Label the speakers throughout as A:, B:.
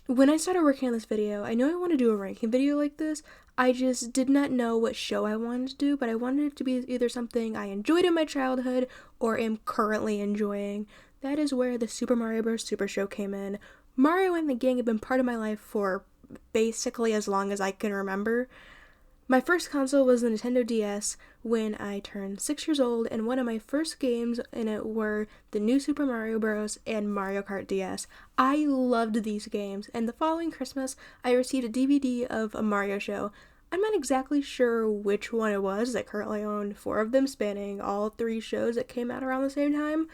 A: When I started working on this video, I know I want to do a ranking video like this. I just did not know what show I wanted to do, but I wanted it to be either something I enjoyed in my childhood or am currently enjoying. That is where the Super Mario Bros. Super Show came in. Mario and the gang have been part of my life for basically as long as I can remember. My first console was the Nintendo DS when I turned 6 years old, and one of my first games in it were the new Super Mario Bros. And Mario Kart DS. I loved these games, and the following Christmas, I received a DVD of a Mario show. I'm not exactly sure which one it was. I currently own 4 of them, spanning all 3 shows that came out around the same time,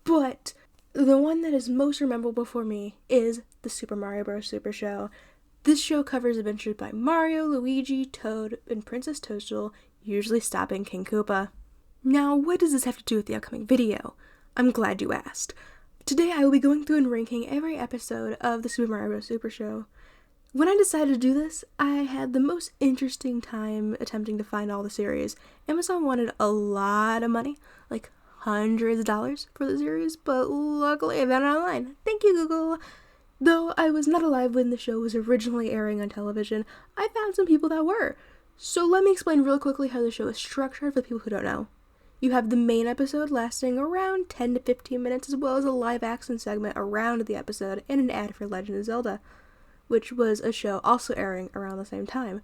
A: but the one that is most memorable for me is the Super Mario Bros. Super Show. This show covers adventures by Mario, Luigi, Toad, and Princess Toadstool, usually stopping King Koopa. Now, what does this have to do with the upcoming video? I'm glad you asked. Today I will be going through and ranking every episode of the Super Mario Bros. Super Show. When I decided to do this, I had the most interesting time attempting to find all the series. Amazon wanted a lot of money, like hundreds of dollars for the series, but luckily I found it online. Thank you, Google. Though I was not alive when the show was originally airing on television, I found some people that were. So let me explain real quickly how the show is structured for people who don't know. You have the main episode lasting around 10 to 15 minutes, as well as a live action segment around the episode and an ad for Legend of Zelda, which was a show also airing around the same time.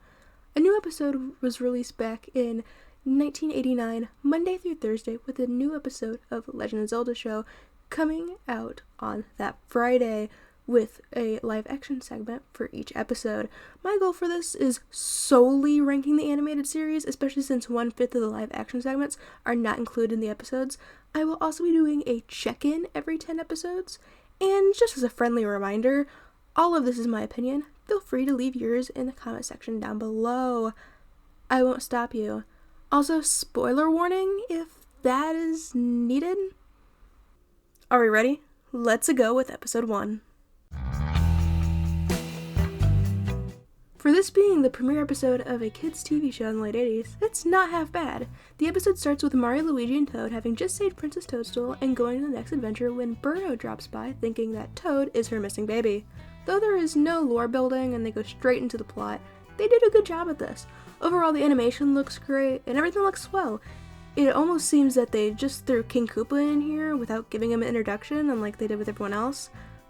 A: A new episode was released back in 1989, Monday through Thursday, with a new episode of Legend of Zelda show coming out on that Friday, with a live action segment for each episode. My goal for this is solely ranking the animated series, especially since 1/5 of the live action segments are not included in the episodes. I will also be doing a check-in every 10 episodes, and just as a friendly reminder, all of this is my opinion. Feel free to leave yours in the comment section down below. I won't stop you. Also, spoiler warning if that is needed. Are we ready? Let's go with episode 1. For this being the premiere episode of a kids' TV show in the late 80s, it's not half bad. The episode starts with Mario, Luigi, and Toad having just saved Princess Toadstool and going to the next adventure when Birdo drops by thinking that Toad is her missing baby. Though there is no lore building and they go straight into the plot, they did a good job at this. Overall, the animation looks great and everything looks swell. It almost seems that they just threw King Koopa in here without giving him an introduction, unlike they did with everyone else.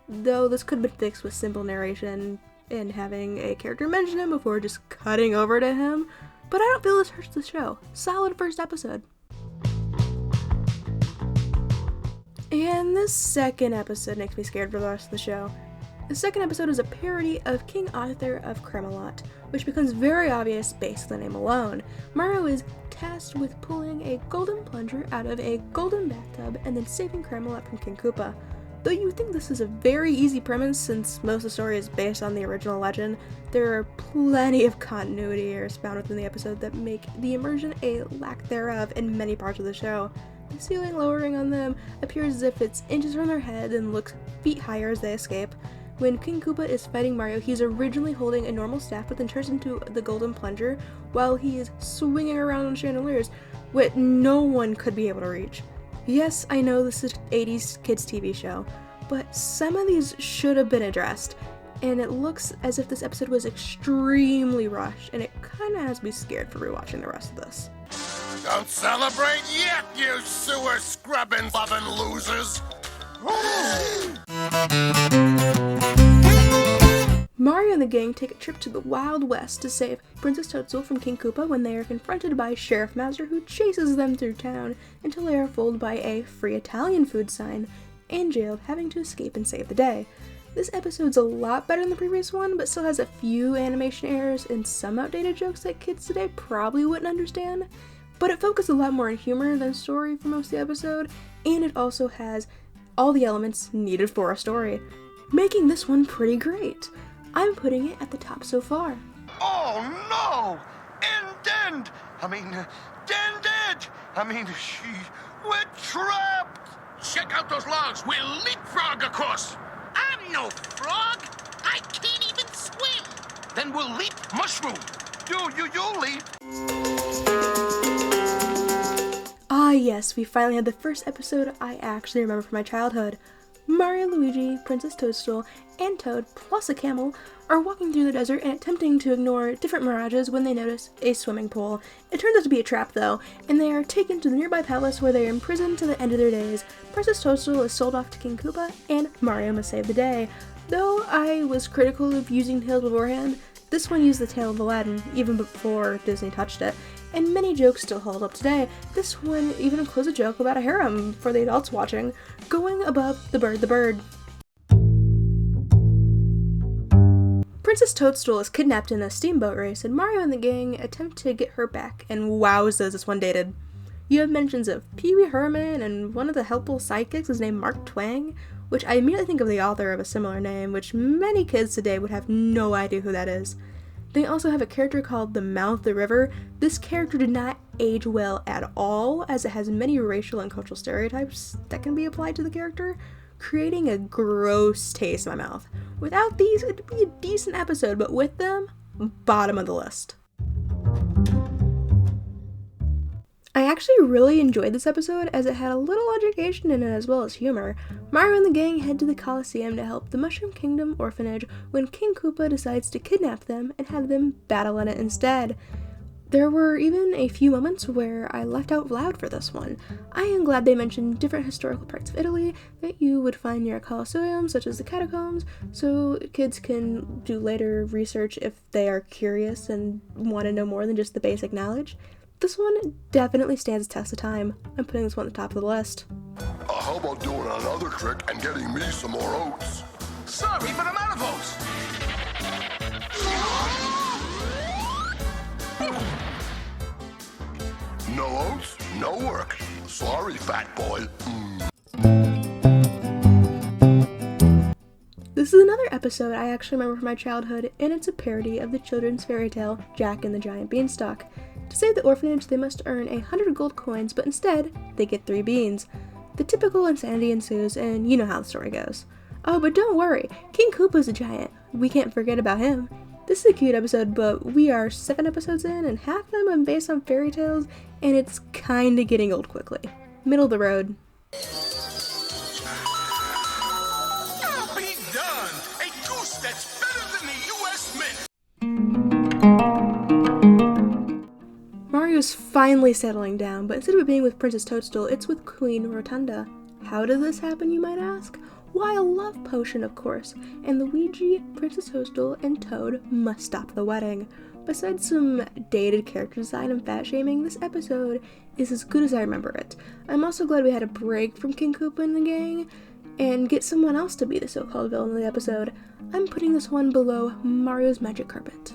A: Though this could have been fixed with simple narration and having a character mention him before just cutting over to him, but I don't feel this hurts the show. Solid first episode. And the second episode makes me scared for the rest of the show. The second episode is a parody of King Arthur of Camelot, which becomes very obvious based on the name alone. Mario is tasked with pulling a golden plunger out of a golden bathtub and then saving Camelot from King Koopa. Though you would think this is a very easy premise since most of the story is based on the original legend, there are plenty of continuity errors found within the episode that make the immersion a lack thereof in many parts of the show. The ceiling lowering on them appears as if it's inches from their head and looks feet higher as they escape. When King Koopa is fighting Mario, he's originally holding a normal staff but then turns into the golden plunger while he is swinging around on chandeliers, which no one could be able to reach. Yes, I know this is 80s kids TV show, but some of these should have been addressed, and it looks as if this episode was extremely rushed, and it kinda has me scared for rewatching the rest of this.
B: Don't celebrate yet, you sewer scrubbing loving losers!
A: Mario and the gang take a trip to the Wild West to save Princess Toadstool from King Koopa when they are confronted by Sheriff Mauser, who chases them through town until they are fooled by a free Italian food sign and jailed, having to escape and save the day. This episode's a lot better than the previous one, but still has a few animation errors and some outdated jokes that kids today probably wouldn't understand. But it focuses a lot more on humor than story for most of the episode, and it also has all the elements needed for a story, making this one pretty great. I'm putting it at the top so far.
B: Oh no! End! We're trapped!
C: Check out those logs. We'll leapfrog across. I'm no frog. I can't even swim. Then we'll leap mushroom.
B: You leap!
A: Ah yes, we finally had the first episode I actually remember from my childhood. Mario, Luigi, Princess Toadstool, and Toad, plus a camel, are walking through the desert and attempting to ignore different mirages when they notice a swimming pool. It turns out to be a trap though, and they are taken to the nearby palace where they are imprisoned to the end of their days. Princess Toadstool is sold off to King Koopa, and Mario must save the day. Though I was critical of using Tales beforehand, this one used the Tale of Aladdin even before Disney touched it, and many jokes still hold up today. This one even includes a joke about a harem for the adults watching, going above the bird. Princess Toadstool is kidnapped in a steamboat race, and Mario and the gang attempt to get her back, and wowzers, this one dated. You have mentions of Pee Wee Herman, and one of the helpful sidekicks is named Mark Twang, which I immediately think of the author of a similar name, which many kids today would have no idea who that is. They also have a character called the Mouth the River. This character did not age well at all, as it has many racial and cultural stereotypes that can be applied to the character, creating a gross taste in my mouth. Without these, it'd be a decent episode, but with them, bottom of the list. I actually really enjoyed this episode as it had a little education in it as well as humor. Mario and the gang head to the Colosseum to help the Mushroom Kingdom orphanage when King Koopa decides to kidnap them and have them battle in it instead. There were even a few moments where I laughed out loud for this one. I am glad they mentioned different historical parts of Italy that you would find near a Colosseum, such as the catacombs, so kids can do later research if they are curious and want to know more than just the basic knowledge. This one definitely stands the test of time. I'm putting this one at the top of the list.
B: How about doing another trick and getting me some more oats?
C: Sorry, but I'm out of oats.
B: No oats, no work. Sorry, fat boy.
A: This is another episode I actually remember from my childhood, and it's a parody of the children's fairy tale Jack and the Giant Beanstalk. To save the orphanage, they must earn 100 gold coins, but instead, they get 3 beans. The typical insanity ensues, and you know how the story goes. Oh, but don't worry, King Koopa's a giant. We can't forget about him. This is a cute episode, but we are 7 episodes in, and half of them are based on fairy tales, and it's kinda getting old quickly. Middle of the road.
C: I'll be done. A goose that's better than the U.S. Mint.
A: Mario's finally settling down, but instead of it being with Princess Toadstool, it's with Queen Rotunda. How did this happen, you might ask? Why, a love potion, of course, and Luigi, Princess Toadstool, and Toad must stop the wedding. Besides some dated character design and fat shaming, this episode is as good as I remember it. I'm also glad we had a break from King Koopa and the gang, and get someone else to be the so-called villain of the episode. I'm putting this one below Mario's Magic Carpet.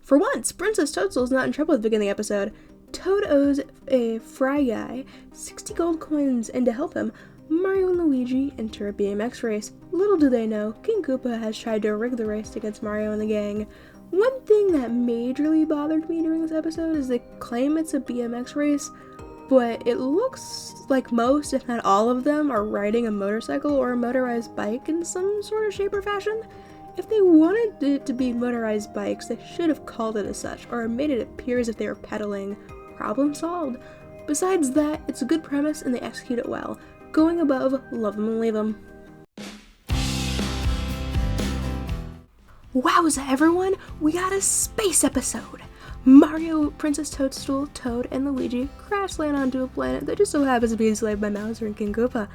A: For once, Princess Toadstool's not in trouble at the beginning of the episode. Toad owes a fry guy 60 gold coins, and to help him, Mario and Luigi enter a BMX race. Little do they know, King Koopa has tried to rig the race against Mario and the gang. One thing that majorly bothered me during this episode is they claim it's a BMX race, but it looks like most, if not all of them, are riding a motorcycle or a motorized bike in some sort of shape or fashion. If they wanted it to be motorized bikes, they should have called it as such, or made it appear as if they were pedaling. Problem solved. Besides that, it's a good premise and they execute it well. Going above, love them and leave them. Wowza everyone, we got a space episode! Mario, Princess Toadstool, Toad, and Luigi crash land onto a planet that just so happens to be enslaved by Bowser and King Koopa.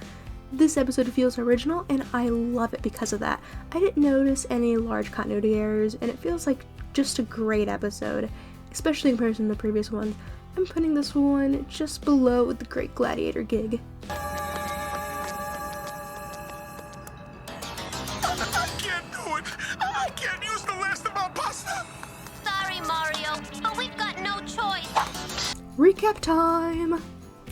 A: This episode feels original, and I love it because of that. I didn't notice any large continuity errors, and it feels like just a great episode, especially in comparison to the previous ones. I'm putting this one just below the Great Gladiator gig.
C: I can't do it. I can't use the last of our pasta.
D: Sorry, Mario, but we've got no choice.
A: Recap time!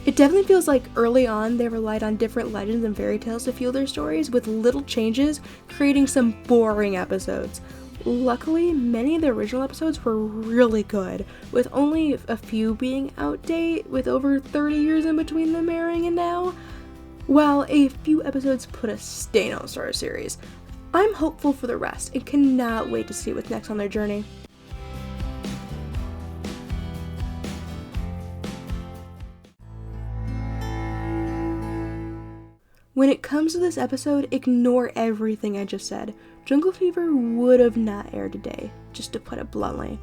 A: It definitely feels like early on they relied on different legends and fairy tales to fuel their stories with little changes, creating some boring episodes. Luckily, many of the original episodes were really good, with only a few being outdated, with over 30 years in between them airing and now, while a few episodes put a stain on the Star series. I'm hopeful for the rest and cannot wait to see what's next on their journey. When it comes to this episode, ignore everything I just said. Jungle Fever would have not aired today, just to put it bluntly.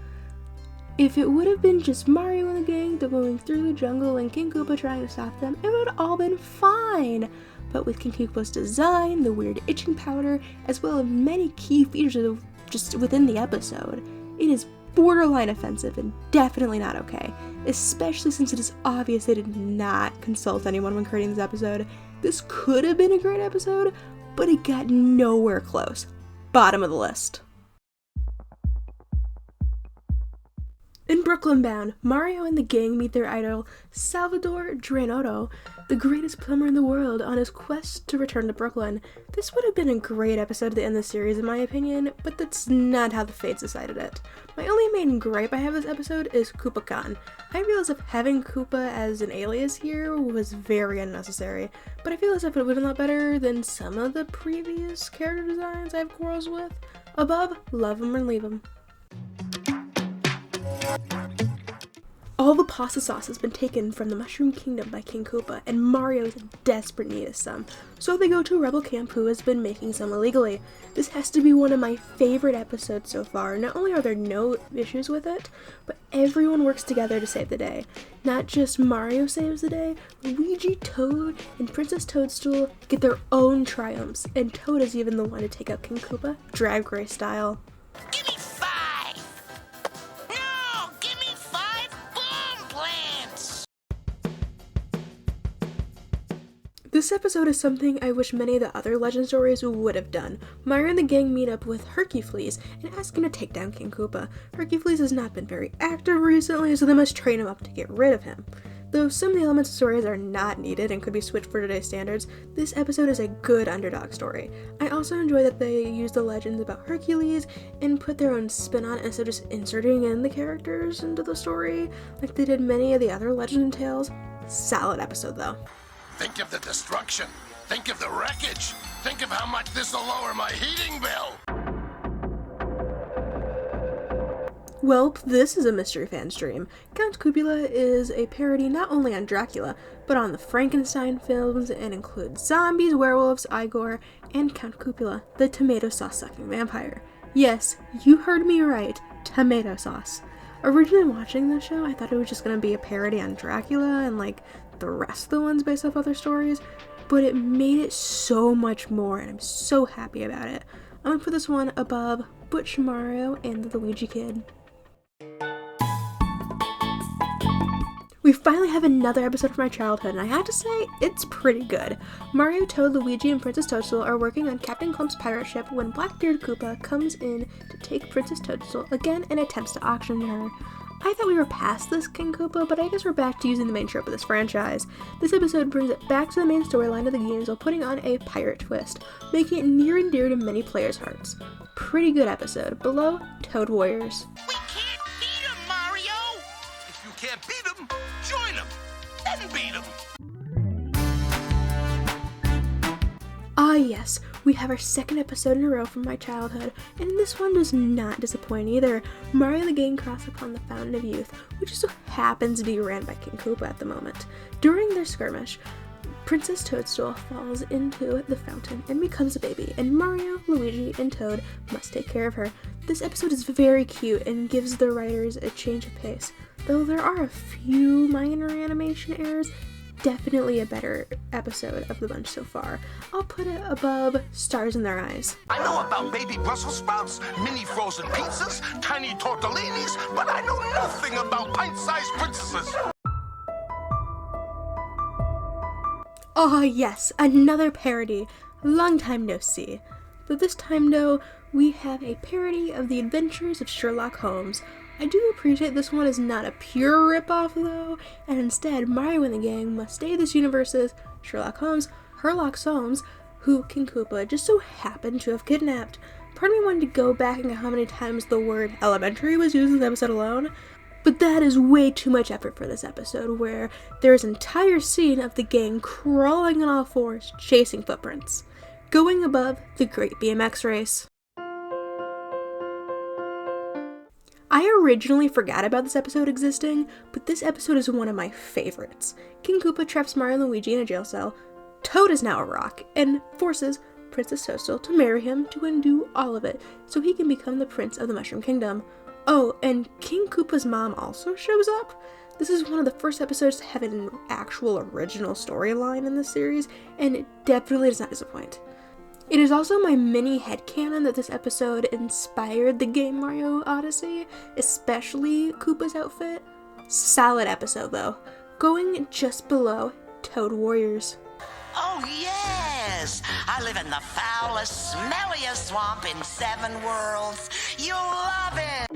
A: If it would have been just Mario and the gang going through the jungle and King Koopa trying to stop them, it would have all been fine. But with King Koopa's design, the weird itching powder, as well as many key features just within the episode, it is borderline offensive and definitely not okay, especially since it is obvious they did not consult anyone when creating this episode. This could have been a great episode, but it got nowhere close. Bottom of the list. In Brooklyn Bound, Mario and the gang meet their idol, Salvador Drainoto, the greatest plumber in the world, on his quest to return to Brooklyn. This would have been a great episode to end the series in my opinion, but that's not how the fates decided it. My only main gripe I have with this episode is Koopa Khan. I realize that having Koopa as an alias here was very unnecessary, but I feel as if it would have been a lot better than some of the previous character designs I have quarrels with. Above, love 'em or leave 'em. All the pasta sauce has been taken from the Mushroom Kingdom by King Koopa, and Mario is in desperate need of some. So they go to a rebel camp who has been making some illegally. This has to be one of my favorite episodes so far. Not only are there no issues with it, but everyone works together to save the day. Not just Mario saves the day, Luigi, Toad, and Princess Toadstool get their own triumphs, and Toad is even the one to take out King Koopa, Drag Race style.
C: Give me 5! No! Give me 5 bomb plants!
A: This episode is something I wish many of the other legend stories would have done. Mario and the gang meet up with Hercules and ask him to take down King Koopa. Hercules has not been very active recently, so they must train him up to get rid of him. Though some of the elements of stories are not needed and could be switched for today's standards, this episode is a good underdog story. I also enjoy that they use the legends about Hercules and put their own spin on it instead of just inserting in the characters into the story, like they did many of the other legend and tales. Solid episode though.
B: Think of the destruction. Think of the wreckage. Think of how much this'll lower my heating bill.
A: Welp, this is a mystery fan's dream. Count Cupula is a parody not only on Dracula, but on the Frankenstein films and includes zombies, werewolves, Igor, and Count Cupula, the tomato sauce-sucking vampire. Yes, you heard me right, tomato sauce. Originally watching this show, I thought it was just going to be a parody on Dracula and like the rest of the ones based off other stories, but it made it so much more, and I'm so happy about it. I'm gonna put this one above Butch Mario and the Luigi Kid. We finally have another episode from my childhood, and I have to say, it's pretty good. Mario, Toad, Luigi, and Princess Toadstool are working on Captain Clump's pirate ship when Blackbeard Koopa comes in to take Princess Toadstool again and attempts to auction her. I thought we were past this King Koopa, but I guess we're back to using the main trope of this franchise. This episode brings it back to the main storyline of the games while putting on a pirate twist, making it near and dear to many players' hearts. Pretty good episode. Below, Toad Warriors.
C: We can't beat 'em, Mario! If you can't beat 'em, join 'em! Then beat 'em!
A: Ah yes, we have our second episode in a row from my childhood, and this one does not disappoint either. Mario and the gang cross upon the Fountain of Youth, which just so happens to be ran by King Koopa at the moment. During their skirmish, Princess Toadstool falls into the fountain and becomes a baby, and Mario, Luigi, and Toad must take care of her. This episode is very cute and gives the writers a change of pace. Though there are a few minor animation errors, definitely a better episode of the bunch so far. I'll put it above Stars in Their Eyes.
C: I know about baby Brussels sprouts, mini frozen pizzas, tiny tortellinis, but I know nothing about pint-sized princesses.
A: Oh yes, another parody. Long time no see. But this time though, we have a parody of the adventures of Sherlock Holmes. I do appreciate this one is not a pure ripoff though, and instead Mario and the gang must stay this universe's Sherlock Holmes, who King Koopa just so happened to have kidnapped. Part of me wanted to go back and count how many times the word elementary was used in this episode alone, but that is way too much effort for this episode, where there's an entire scene of the gang crawling on all fours, chasing footprints. Going above the Great BMX Race. I originally forgot about this episode existing, but this episode is one of my favorites. King Koopa traps Mario and Luigi in a jail cell. Toad is now a rock and forces Princess Toadstool to marry him to undo all of it so he can become the prince of the Mushroom Kingdom. Oh, and King Koopa's mom also shows up. This is one of the first episodes to have an actual original storyline in this series, and it definitely does not disappoint. It is also my mini headcanon that this episode inspired the game Mario Odyssey, especially Koopa's outfit. Solid episode though, going just below Toad Warriors.
E: Oh, yes! I live in the foulest, smelliest swamp in 7 worlds. You'll love it!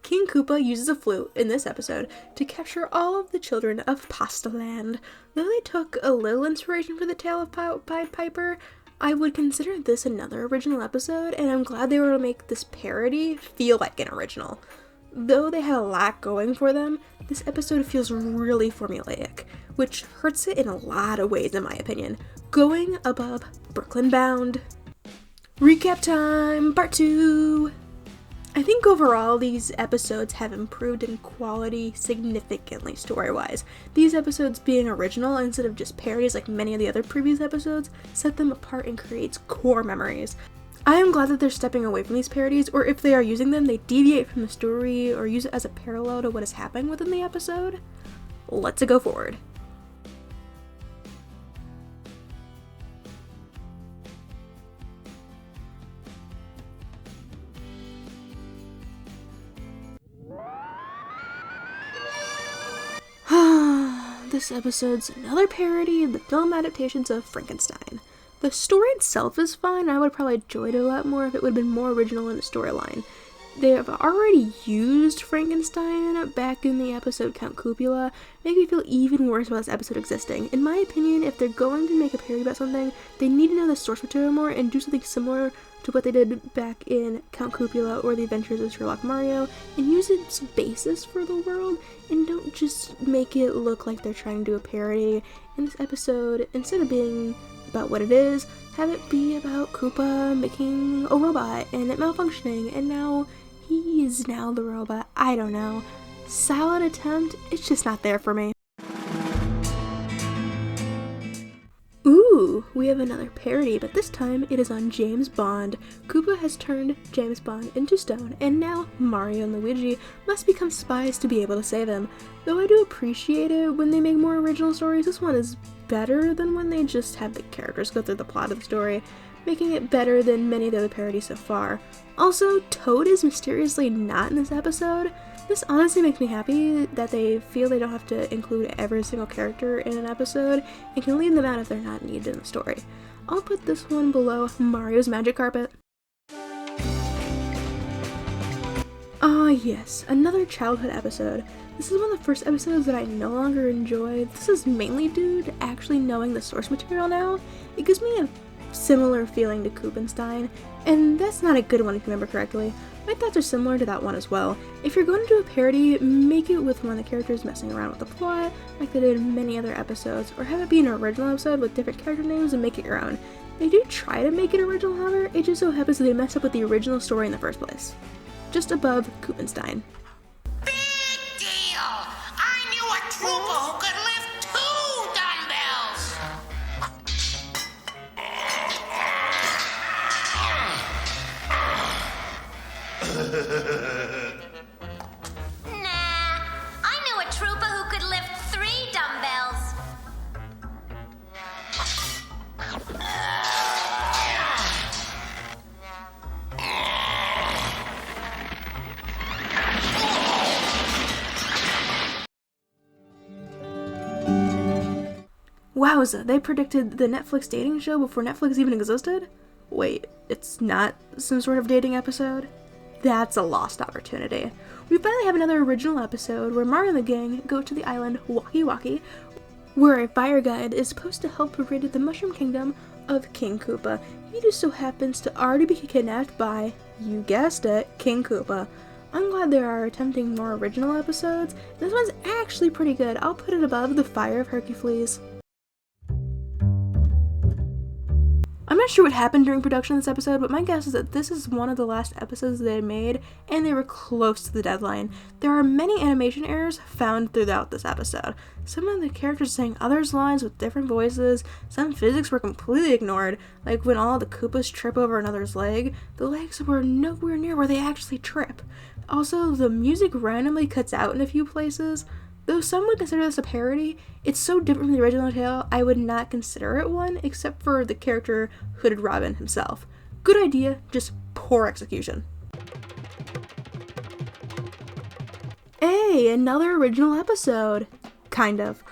A: King Koopa uses a flute in this episode to capture all of the children of Pasta Land. Though they took a little inspiration for the tale of Pied Piper, I would consider this another original episode, and I'm glad they were able to make this parody feel like an original. Though they had a lot going for them, this episode feels really formulaic, which hurts it in a lot of ways in my opinion, going above Brooklyn Bound. Recap time, part 2! I think overall these episodes have improved in quality significantly story-wise. These episodes being original instead of just parodies like many of the other previous episodes set them apart and creates core memories. I am glad that they're stepping away from these parodies, or if they are using them, they deviate from the story or use it as a parallel to what is happening within the episode. Let's go forward. This episode's another parody of the film adaptations of Frankenstein. The story itself is fine. I would probably enjoy it a lot more if it would have been more original in the storyline. They have already used Frankenstein back in the episode Count Cupula, making me feel even worse about this episode existing. In my opinion, if they're going to make a parody about something, they need to know the source material more and do something similar to what they did back in Count Cupula or The Adventures of Sherlock Mario, and use its basis for the world, and don't just make it look like they're trying to do a parody. In this episode, instead of being about what it is, have it be about Koopa making a robot and it malfunctioning, and now he is now the robot. I don't know. Solid attempt, it's just not there for me. Ooh, we have another parody, but this time it is on James Bond. Koopa has turned James Bond into stone, and now Mario and Luigi must become spies to be able to save him. Though I do appreciate it when they make more original stories, this one is better than when they just have the characters go through the plot of the story, making it better than many of the other parodies so far. Also, Toad is mysteriously not in this episode. This honestly makes me happy that they feel they don't have to include every single character in an episode and can leave them out if they're not needed in the story. I'll put this one below Mario's Magic Carpet. Ah yes, another childhood episode. This is one of the first episodes that I no longer enjoy. This is mainly due to actually knowing the source material now. It gives me a similar feeling to Koopenstein, and that's not a good one if you remember correctly. My thoughts are similar to that one as well. If you're going to do a parody, make it with one of the characters messing around with the plot, like they did in many other episodes, or have it be an original episode with different character names and make it your own. They do try to make it original, however, it just so happens that they mess up with the original story in the first place. Just above Koopenstein.
C: Big deal! I knew a trooper who could lift 2 dumbbells!
D: Nah, I knew a trooper who could lift 3 dumbbells.
A: Wowza, they predicted the Netflix dating show before Netflix even existed? Wait, it's not some sort of dating episode? That's a lost opportunity. We finally have another original episode where Mario and the gang go to the island Waki Waki, where a fire guide is supposed to help rid the Mushroom Kingdom of King Koopa. He just so happens to already be kidnapped by, you guessed it, King Koopa. I'm glad they are attempting more original episodes. This one's actually pretty good. I'll put it above The Fire of Hercules. I'm not sure what happened during production of this episode, but my guess is that this is one of the last episodes they had made, and they were close to the deadline. There are many animation errors found throughout this episode. Some of the characters sang others' lines with different voices, some physics were completely ignored, like when all the Koopas trip over another's leg, the legs were nowhere near where they actually trip. Also, the music randomly cuts out in a few places. Though some would consider this a parody, it's so different from the original tale, I would not consider it one, except for the character Hooded Robin himself. Good idea, just poor execution. Hey, another original episode! Kind of.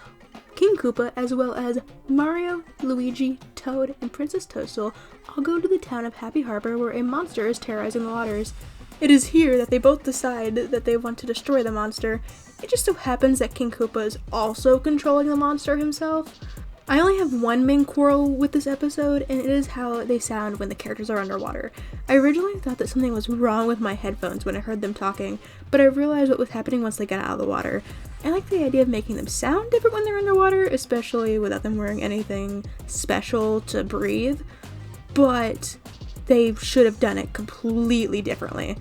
A: King Koopa, as well as Mario, Luigi, Toad, and Princess Toadstool all go to the town of Happy Harbor where a monster is terrorizing the waters. It is here that they both decide that they want to destroy the monster. It just so happens that King Koopa is also controlling the monster himself. I only have one main quarrel with this episode, and it is how they sound when the characters are underwater. I originally thought that something was wrong with my headphones when I heard them talking, but I realized what was happening once they got out of the water. I like the idea of making them sound different when they're underwater, especially without them wearing anything special to breathe, but they should have done it completely differently.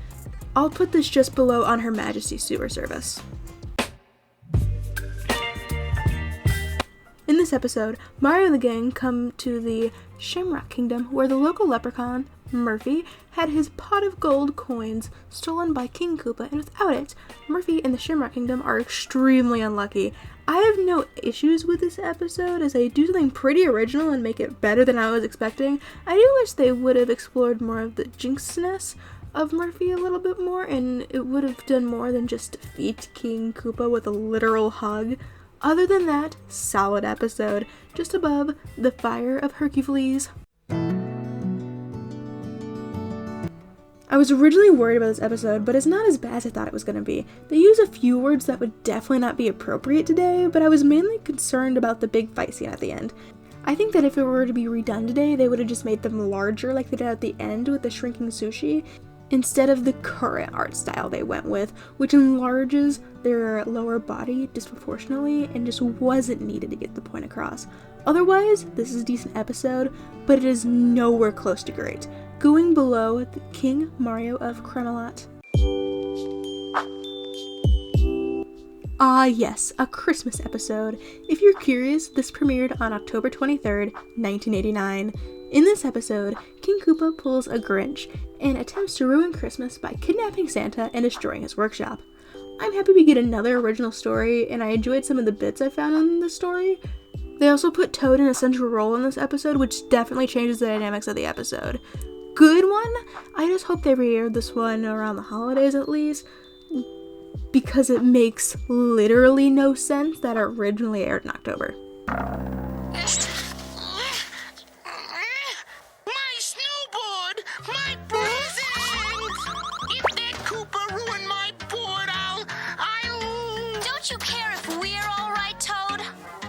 A: I'll put this just below on Her Majesty's sewer service. In this episode, Mario and the gang come to the Shamrock Kingdom where the local leprechaun, Murphy, had his pot of gold coins stolen by King Koopa, and without it, Murphy and the Shamrock Kingdom are extremely unlucky. I have no issues with this episode as they do something pretty original and make it better than I was expecting. I do wish they would have explored more of the jinxness of Murphy a little bit more, and it would have done more than just defeat King Koopa with a literal hug. Other than that, solid episode, just above the Fire of Hercules. I was originally worried about this episode, but it's not as bad as I thought it was going to be. They use a few words that would definitely not be appropriate today, but I was mainly concerned about the big fight scene at the end. I think that if it were to be redone today, they would have just made them larger like they did at the end with the shrinking sushi, instead of the current art style they went with, which enlarges their lower body disproportionately and just wasn't needed to get the point across. Otherwise, this is a decent episode, but it is nowhere close to great, going below the King Mario of Cremelot. Ah yes, a Christmas episode. If you're curious, this premiered on October 23rd, 1989. In this episode, King Koopa pulls a Grinch and attempts to ruin Christmas by kidnapping Santa and destroying his workshop. I'm happy we get another original story, and I enjoyed some of the bits I found in the story. They also put Toad in a central role in this episode, which definitely changes the dynamics of the episode. Good one? I just hope they re-aired this one around the holidays at least, because it makes literally no sense that it originally aired in October.
C: My snowboard! My present! If that Koopa ruined my board, I'll...
D: Don't you care if we're all right, Toad?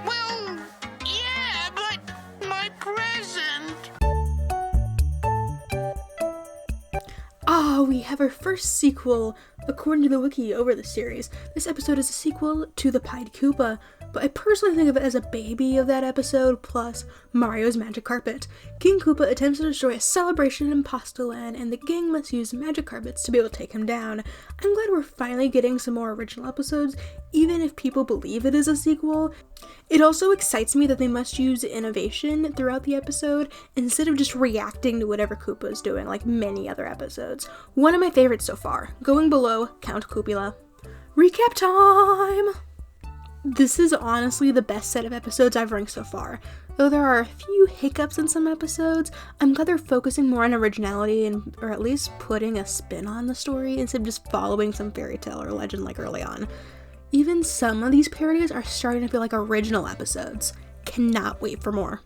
C: Well, yeah, but my present...
A: Ah, we have our first sequel, according to the wiki over the series. This episode is a sequel to The Pied Koopa, but I personally think of it as a baby of that episode, plus Mario's magic carpet. King Koopa attempts to destroy a celebration in Pasta Land, and the gang must use magic carpets to be able to take him down. I'm glad we're finally getting some more original episodes, even if people believe it is a sequel. It also excites me that they must use innovation throughout the episode, instead of just reacting to whatever Koopa is doing, like many other episodes. One of my favorites so far, going below Count Koopula. Recap time! This is honestly the best set of episodes I've ranked so far. Though there are a few hiccups in some episodes, I'm glad they're focusing more on originality or at least putting a spin on the story instead of just following some fairy tale or legend like early on. Even some of these parodies are starting to feel like original episodes. Cannot wait for more.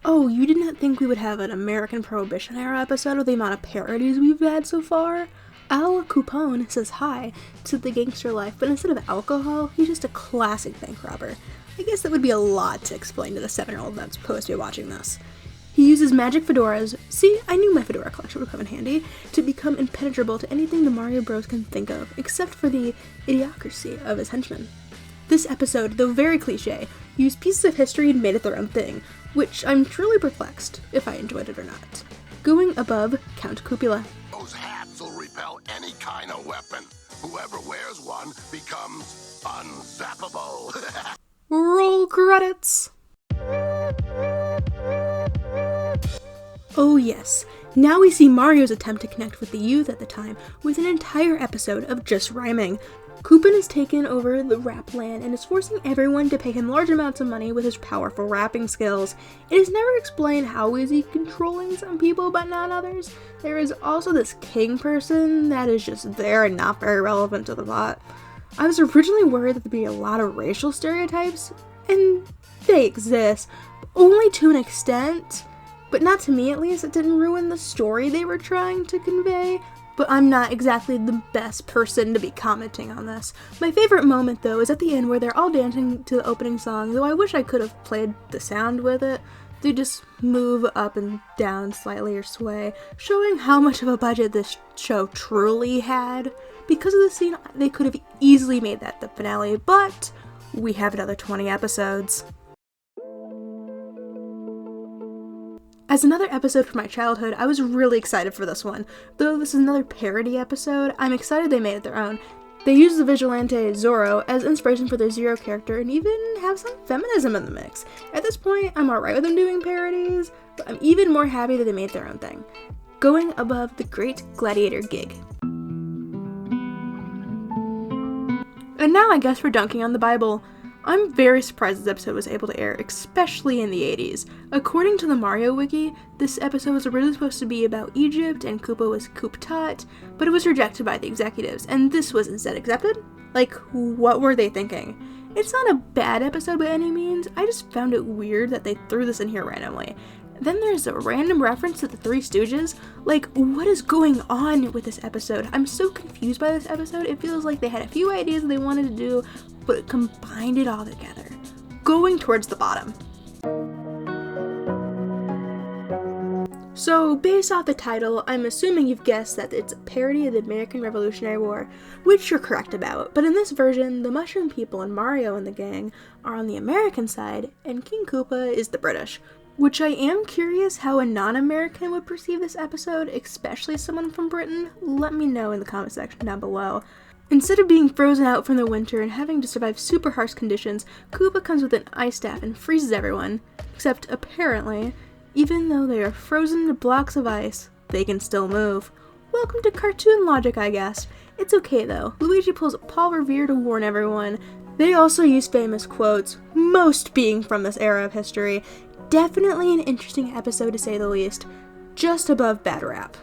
A: Oh, you did not think we would have an American Prohibition era episode with the amount of parodies we've had so far? Al Capone says hi to the gangster life, but instead of alcohol, he's just a classic bank robber. I guess that would be a lot to explain to the 7-year-old that's supposed to be watching this. He uses magic fedoras, see, I knew my fedora collection would come in handy, to become impenetrable to anything the Mario Bros can think of, except for the idiocracy of his henchmen. This episode, though very cliche, used pieces of history and made it their own thing, which I'm truly perplexed if I enjoyed it or not. Going above Count Cupula.
B: Those hats will repel any kind of weapon. Whoever wears one becomes unzappable.
A: Roll credits! Oh yes, now we see Mario's attempt to connect with the youth at the time with an entire episode of just rhyming. Koopa has taken over the rap land and is forcing everyone to pay him large amounts of money with his powerful rapping skills. It is never explained how is he controlling some people but not others. There is also this king person that is just there and not very relevant to the plot. I was originally worried that there'd be a lot of racial stereotypes, and they exist, only to an extent. But not to me, at least. It didn't ruin the story they were trying to convey. But I'm not exactly the best person to be commenting on this. My favorite moment, though, is at the end where they're all dancing to the opening song, though I wish I could have played the sound with it. They just move up and down slightly or sway, showing how much of a budget this show truly had. Because of the scene, they could have easily made that the finale, but we have another 20 episodes. As another episode from my childhood, I was really excited for this one. Though this is another parody episode, I'm excited they made it their own. They use the vigilante Zorro as inspiration for their Zero character and even have some feminism in the mix. At this point, I'm alright with them doing parodies, but I'm even more happy that they made their own thing. Going above the Great Gladiator Gig. And now I guess we're dunking on the Bible. I'm very surprised this episode was able to air, especially in the 80s. According to the Mario Wiki, this episode was originally supposed to be about Egypt and Koopa was Koop Tut, but it was rejected by the executives, and this was instead accepted? Like, what were they thinking? It's not a bad episode by any means, I just found it weird that they threw this in here randomly. Then there's a random reference to the Three Stooges. Like, what is going on with this episode? I'm so confused by this episode. It feels like they had a few ideas that they wanted to do, but combined it all together. Going towards the bottom. So, based off the title, I'm assuming you've guessed that it's a parody of the American Revolutionary War, which you're correct about, but in this version, the Mushroom People and Mario and the gang are on the American side, and King Koopa is the British. Which I am curious how a non-American would perceive this episode, especially someone from Britain. Let me know in the comment section down below. Instead of being frozen out from the winter and having to survive super harsh conditions, Koopa comes with an ice staff and freezes everyone. Except, apparently, even though they are frozen to blocks of ice, they can still move. Welcome to cartoon logic, I guess. It's okay though. Luigi pulls a Paul Revere to warn everyone. They also use famous quotes, most being from this era of history. Definitely an interesting episode to say the least, just above bad rap.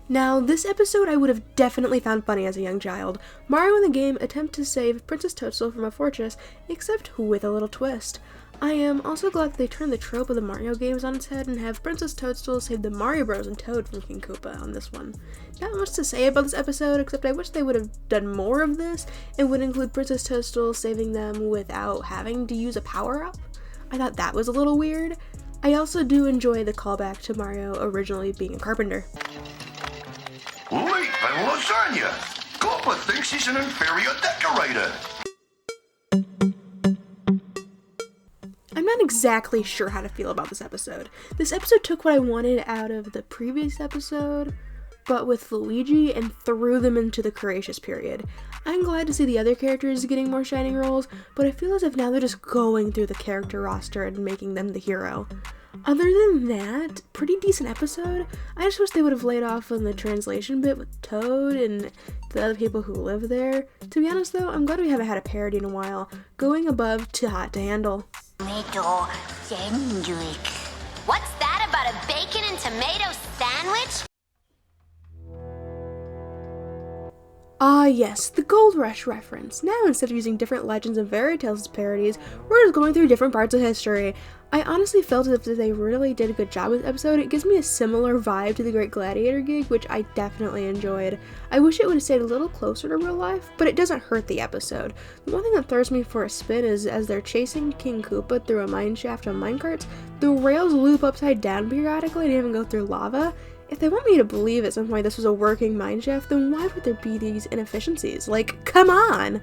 A: Now, this episode I would have definitely found funny as a young child. Mario and the game attempt to save Princess Toadstool from a fortress, except with a little twist. I am also glad that they turned the trope of the Mario games on its head and have Princess Toadstool save the Mario Bros. And Toad from King Koopa on this one. Not much to say about this episode, except I wish they would have done more of this and would include Princess Toadstool saving them without having to use a power-up. I thought that was a little weird. I also do enjoy the callback to Mario originally being a carpenter.
C: Wait, I'm lasagna. Koopa thinks he's an inferior decorator.
A: I'm not exactly sure how to feel about this episode. This episode took what I wanted out of the previous episode, but with Luigi, and threw them into the Cretaceous period. I'm glad to see the other characters getting more shining roles, but I feel as if now they're just going through the character roster and making them the hero. Other than that, pretty decent episode. I just wish they would have laid off on the translation bit with Toad and the other people who live there. To be honest though, I'm glad we haven't had a parody in a while. Going above Too Hot to Handle.
D: Tomato sandwich. What's that about a bacon and tomato sandwich?
A: Ah yes, the Gold Rush reference. Now instead of using different legends and fairy tales as parodies, we're just going through different parts of history. I honestly felt as if they really did a good job with this episode. It gives me a similar vibe to the Great Gladiator gig, which I definitely enjoyed. I wish it would have stayed a little closer to real life, but it doesn't hurt the episode. The one thing that throws me for a spin is as they're chasing King Koopa through a mine shaft on minecarts, the rails loop upside down periodically and even go through lava. If they want me to believe at some point this was a working mineshaft, then why would there be these inefficiencies? Like, come on!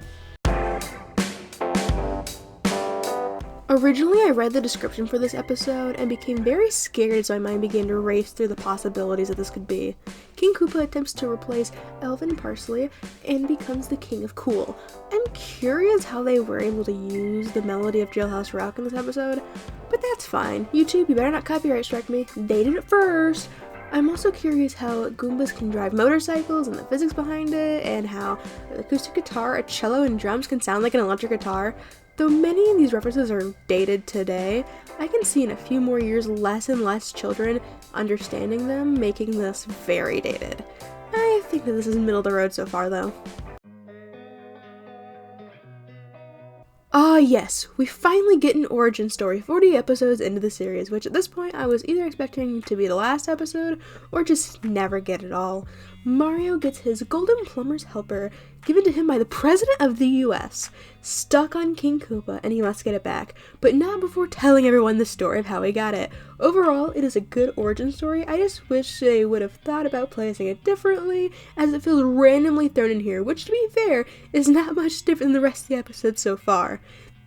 A: Originally, I read the description for this episode and became very scared as my mind began to race through the possibilities that this could be. King Koopa attempts to replace Elvin Parsley and becomes the King of Cool. I'm curious how they were able to use the melody of Jailhouse Rock in this episode, but that's fine. YouTube, you better not copyright strike me. They did it first! I'm also curious how Goombas can drive motorcycles and the physics behind it, and how an acoustic guitar, a cello, and drums can sound like an electric guitar. Though many of these references are dated today, I can see in a few more years less and less children understanding them, making this very dated. I think that this is middle of the road so far though. Ah yes, we finally get an origin story 40 episodes into the series, which at this point I was either expecting to be the last episode or just never get it all. Mario gets his golden plumber's helper given to him by the President of the US, stuck on King Koopa, and he must get it back, but not before telling everyone the story of how he got it. Overall, it is a good origin story. I just wish they would have thought about placing it differently, as it feels randomly thrown in here, which to be fair, is not much different than the rest of the episodes so far.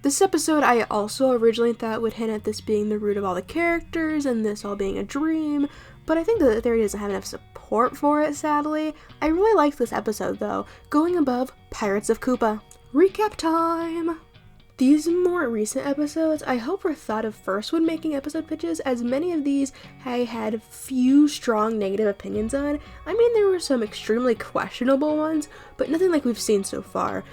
A: This episode I also originally thought would hint at this being the root of all the characters and this all being a dream, but I think that the theory doesn't have enough support for it, sadly. I really liked this episode though, going above Pirates of Koopa. Recap time! These more recent episodes I hope were thought of first when making episode pitches, as many of these I had few strong negative opinions on. I mean, there were some extremely questionable ones, but nothing like we've seen so far.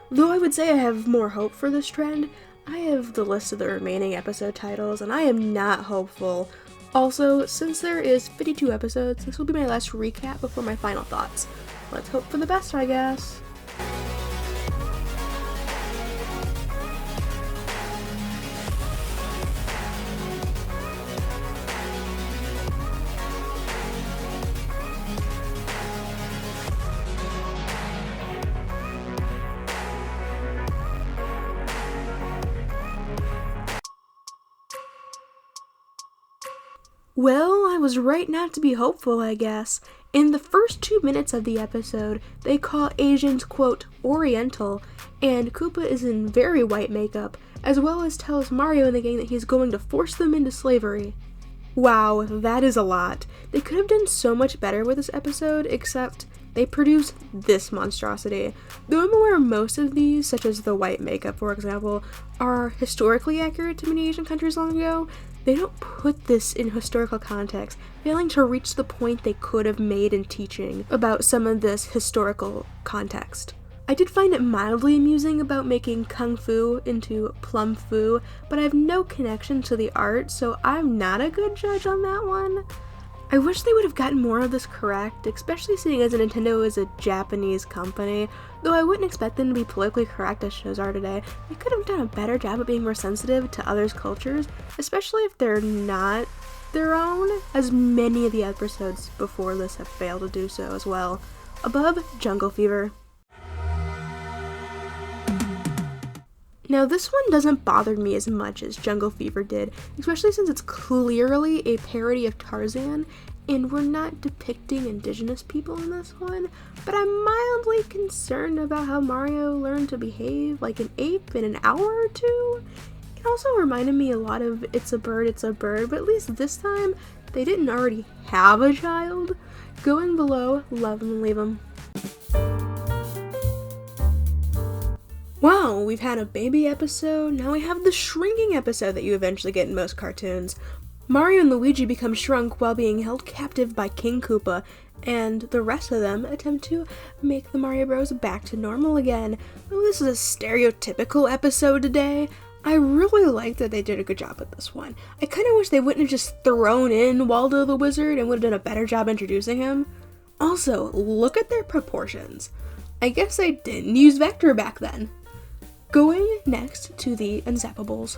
A: Though I would say I have more hope for this trend, I have the list of the remaining episode titles and I am not hopeful. Also, since there is 52 episodes, this will be my last recap before my final thoughts. Let's hope for the best, I guess. Well, I was right not to be hopeful, I guess. In the first 2 minutes of the episode, they call Asians, quote, Oriental, and Koopa is in very white makeup, as well as tells Mario and the gang that he's going to force them into slavery. Wow, that is a lot. They could have done so much better with this episode, except they produce this monstrosity. Though I'm aware most of these, such as the white makeup for example, are historically accurate to many Asian countries long ago, they don't put this in historical context, failing to reach the point they could have made in teaching about some of this historical context. I did find it mildly amusing about making Kung Fu into Plum Fu, but I have no connection to the art, so I'm not a good judge on that one. I wish they would have gotten more of this correct, especially seeing as Nintendo is a Japanese company, though I wouldn't expect them to be politically correct as shows are today. They could have done a better job of being more sensitive to others' cultures, especially if they're not their own, as many of the episodes before this have failed to do so as well. Above, Jungle Fever. Now this one doesn't bother me as much as Jungle Fever did, especially since it's clearly a parody of Tarzan, and we're not depicting indigenous people in this one, but I'm mildly concerned about how Mario learned to behave like an ape in an hour or two. It also reminded me a lot of It's a Bird, but at least this time, they didn't already have a child. Going below, Love 'em and Leave 'em. Wow, we've had a baby episode, now we have the shrinking episode that you eventually get in most cartoons. Mario and Luigi become shrunk while being held captive by King Koopa, and the rest of them attempt to make the Mario Bros back to normal again. Oh, this is a stereotypical episode today. I really like that they did a good job with this one. I kinda wish they wouldn't have just thrown in Waldo the Wizard and would have done a better job introducing him. Also, look at their proportions. I guess I didn't use vector back then. Going next to the Unzappables.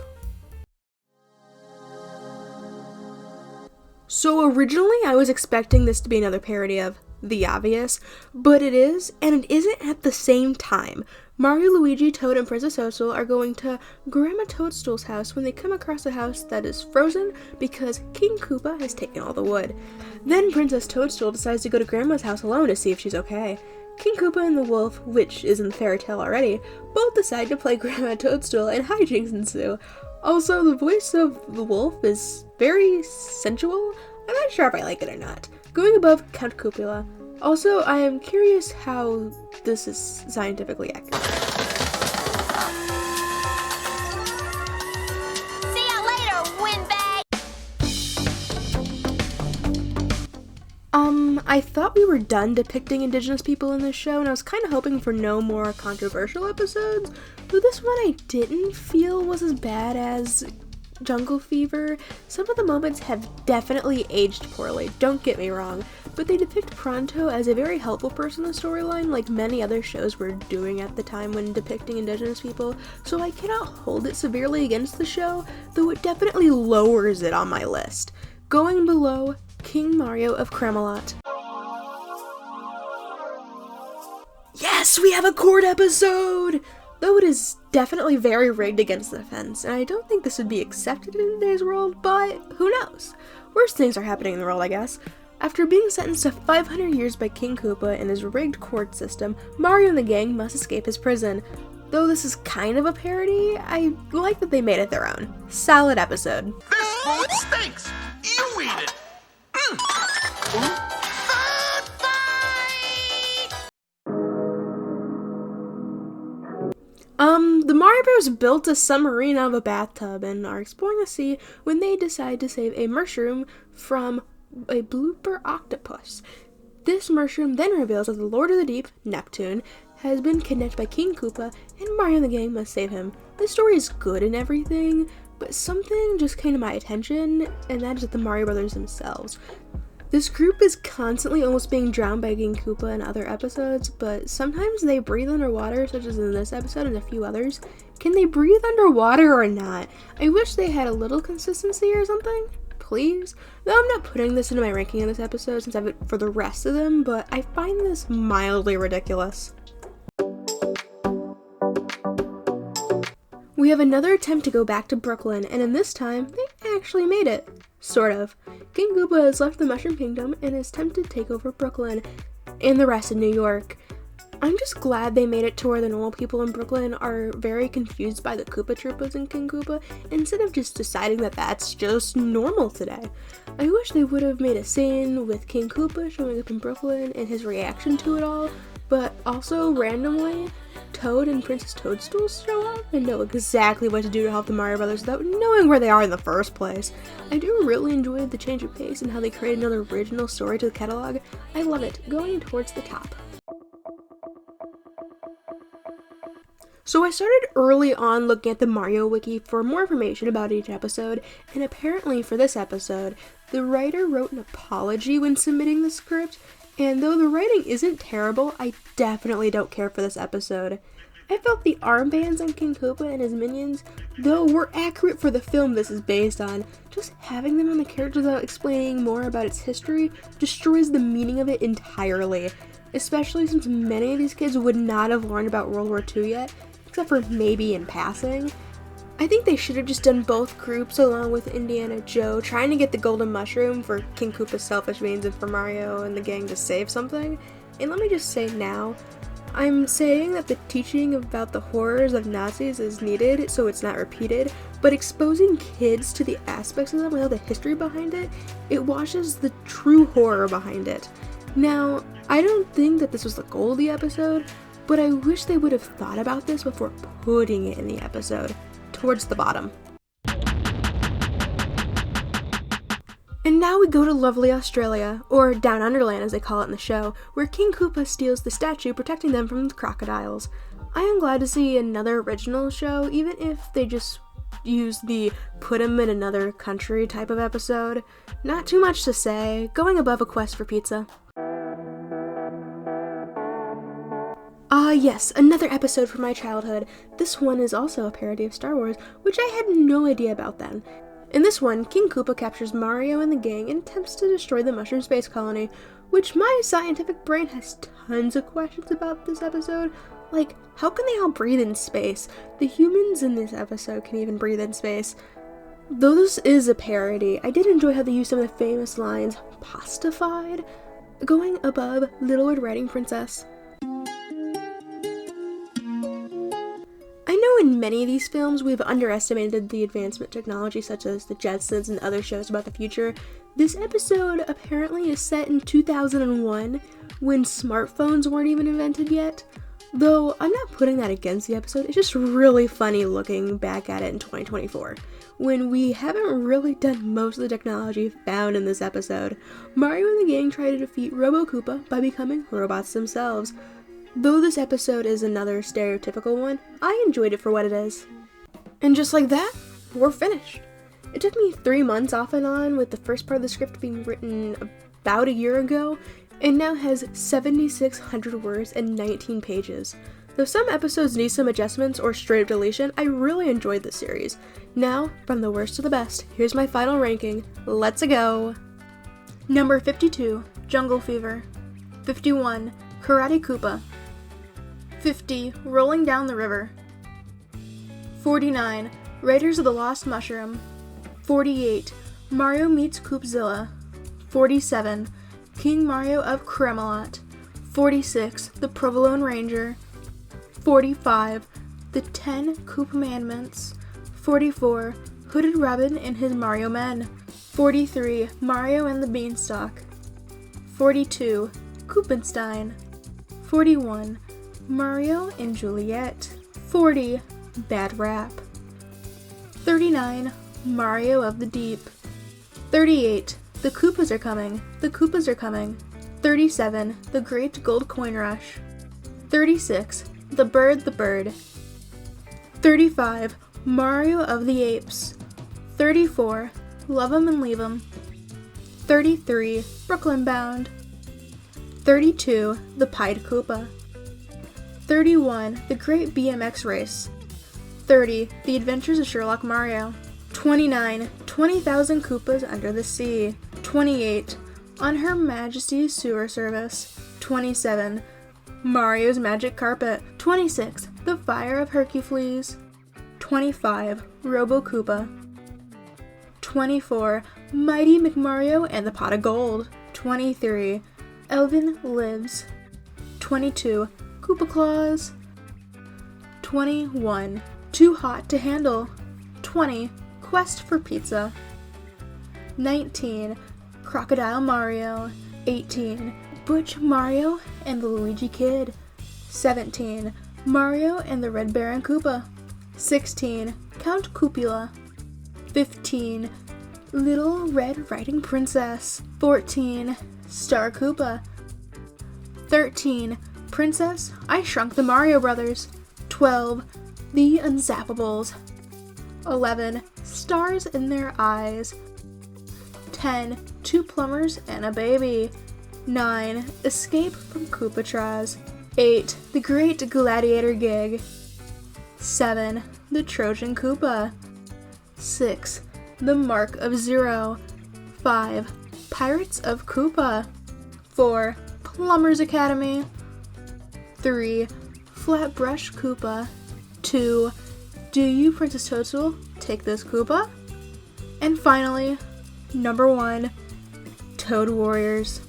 A: So originally I was expecting this to be another parody of The Obvious, but it is, and it isn't at the same time. Mario, Luigi, Toad, and Princess Toadstool are going to Grandma Toadstool's house when they come across a house that is frozen because King Koopa has taken all the wood. Then Princess Toadstool decides to go to Grandma's house alone to see if she's okay. King Koopa and the wolf, which is in the fairy tale already, both decide to play Grandma Toadstool and hijinks ensue. Also, the voice of the wolf is very sensual. I'm not sure if I like it or not. Going above Count Copula. Also, I am curious how this is scientifically accurate.
D: See ya later, windbag!
A: I thought we were done depicting Indigenous people in this show, and I was kind of hoping for no more controversial episodes, but this one I didn't feel was as bad as Jungle Fever. Some of the moments have definitely aged poorly, don't get me wrong, but they depict Pronto as a very helpful person in the storyline, like many other shows were doing at the time when depicting Indigenous people, so I cannot hold it severely against the show, though it definitely lowers it on my list. Going below, King Mario of Camelot. Yes, we have a court episode! Though it is definitely very rigged against the fence, and I don't think this would be accepted in today's world, but who knows? Worse things are happening in the world, I guess. After being sentenced to 500 years by King Koopa in his rigged court system, Mario and the gang must escape his prison. Though this is kind of a parody, I like that they made it their own. Solid episode.
C: This food stinks. You eat it. Food fight!
A: The Mario Bros built a submarine out of a bathtub and are exploring the sea when they decide to save a mushroom from a blooper octopus. This mushroom then reveals that the Lord of the Deep, Neptune, has been kidnapped by King Koopa, and Mario and the gang must save him. The story is good and everything, but something just came to my attention, and that is the Mario Brothers themselves. This group is constantly almost being drowned by King Koopa in other episodes, but sometimes they breathe underwater, such as in this episode and a few others. Can they breathe underwater or not? I wish they had a little consistency or something. Please? Though I'm not putting this into my ranking in this episode since I have it for the rest of them, but I find this mildly ridiculous. We have another attempt to go back to Brooklyn, and in this time, they actually made it. Sort of. King Koopa has left the Mushroom Kingdom and is tempted to take over Brooklyn and the rest of New York. I'm just glad they made it to where the normal people in Brooklyn are very confused by the Koopa Troopas and King Koopa, instead of just deciding that that's just normal today. I wish they would have made a scene with King Koopa showing up in Brooklyn and his reaction to it all, but also randomly, Toad and Princess Toadstool show up and know exactly what to do to help the Mario Brothers without knowing where they are in the first place. I do really enjoy the change of pace and how they create another original story to the catalog. I love it. Going towards the top. So I started early on looking at the Mario Wiki for more information about each episode, and apparently for this episode, the writer wrote an apology when submitting the script, and though the writing isn't terrible, I definitely don't care for this episode. I felt the armbands on King Koopa and his minions, though were accurate for the film this is based on, just having them on the characters without explaining more about its history destroys the meaning of it entirely, especially since many of these kids would not have learned about World War II yet, except for maybe in passing. I think they should have just done both groups along with Indiana Joe trying to get the golden mushroom for King Koopa's selfish means and for Mario and the gang to save something. And let me just say now, I'm saying that the teaching about the horrors of Nazis is needed so it's not repeated, but exposing kids to the aspects of them without the history behind it, it washes the true horror behind it. Now, I don't think that this was the goal of the episode, but I wish they would have thought about this before putting it in the episode. Towards the bottom. And now we go to lovely Australia, or Down Underland as they call it in the show, where King Koopa steals the statue protecting them from the crocodiles. I am glad to see another original show, even if they just use the put him in another country type of episode. Not too much to say, going above A Quest for Pizza. Yes, another episode from my childhood. This one is also a parody of Star Wars, which I had no idea about then. In this one, King Koopa captures Mario and the gang and attempts to destroy the Mushroom Space Colony, which my scientific brain has tons of questions about this episode. Like, how can they all breathe in space? The humans in this episode can even breathe in space. Though this is a parody, I did enjoy how they used some of the famous lines, pastified, going above Little Red Riding Princess. I know in many of these films we've underestimated the advancement technology such as the Jetsons and other shows about the future. This episode apparently is set in 2001 when smartphones weren't even invented yet. Though I'm not putting that against the episode, it's just really funny looking back at it in 2024, when we haven't really done most of the technology found in this episode. Mario and the gang try to defeat Robo Koopa by becoming robots themselves. Though this episode is another stereotypical one, I enjoyed it for what it is. And just like that, we're finished. It took me 3 months off and on, with the first part of the script being written about a year ago, and now has 7,600 words and 19 pages. Though some episodes need some adjustments or straight up deletion, I really enjoyed this series. Now, from the worst to the best, here's my final ranking. Let's go! Number 52, Jungle Fever. 51, Karate Koopa. 50, Rolling Down the River. 49, Raiders of the Lost Mushroom. 48, Mario Meets Koopzilla. 47, King Mario of Camelot. 46, The Provolone Ranger. 45, The 10 Koopamandments. 44, Hooded Rabbit and His Mario Men. 43, Mario and the Beanstalk. 42, Koopenstein. 41, Mario and Juliet. 40, Bad Rap. 39, Mario of the Deep. 38, The Koopas Are Coming, The Koopas Are Coming. 37, The Great Gold Coin Rush. 36, The Bird, The Bird. 35, Mario of the Apes. 34, Love 'Em and Leave 'Em. 33, Brooklyn Bound. 32, The Pied Koopa. 31, The Great BMX Race. 30, The Adventures of Sherlock Mario. 29, 20,000 Koopas Under the Sea. 28, On Her Majesty's Sewer Service. 27, Mario's Magic Carpet. 26, The Fire of Hercules. 25, Robo Koopa. 24, Mighty McMario and the Pot of Gold. 23, Elvin Lives. 22, Koopa Claus. 21, Too Hot to Handle. 20, Quest for Pizza. 19, Crocodile Mario. 18, Butch Mario and the Luigi Kid. 17, Mario and the Red Baron Koopa. 16, Count Koopula. 15, Little Red Riding Princess. 14, Star Koopa. 13, Princess, I Shrunk the Mario Brothers. 12, The Unzappables. 11, Stars in Their Eyes. 10, Two Plumbers and a Baby. 9, Escape from Koopatraz. 8, The Great Gladiator Gig. 7, The Trojan Koopa. 6, The Mark of Zero. 5, Pirates of Koopa. 4, Plumbers Academy. 3, Flatbrush Koopa. 2, Do You, Princess Toadstool, Take This Koopa? And finally, number 1, Toad Warriors.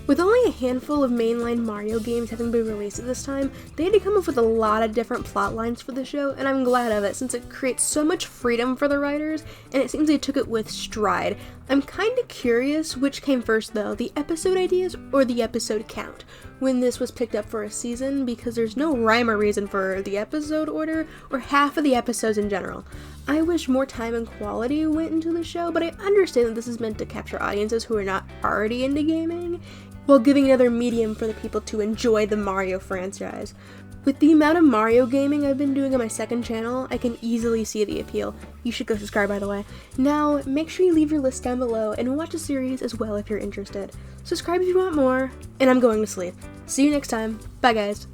A: With only a handful of mainline Mario games having been released at this time, they had to come up with a lot of different plot lines for the show, and I'm glad of it since it creates so much freedom for the writers, and it seems they took it with stride. I'm kinda curious which came first though, the episode ideas or the episode count, when this was picked up for a season, because there's no rhyme or reason for the episode order or half of the episodes in general. I wish more time and quality went into the show, but I understand that this is meant to capture audiences who are not already into gaming, while giving another medium for the people to enjoy the Mario franchise. With the amount of Mario gaming I've been doing on my second channel, I can easily see the appeal. You should go subscribe, by the way. Now, make sure you leave your list down below and watch the series as well if you're interested. Subscribe if you want more, and I'm going to sleep. See you next time. Bye, guys.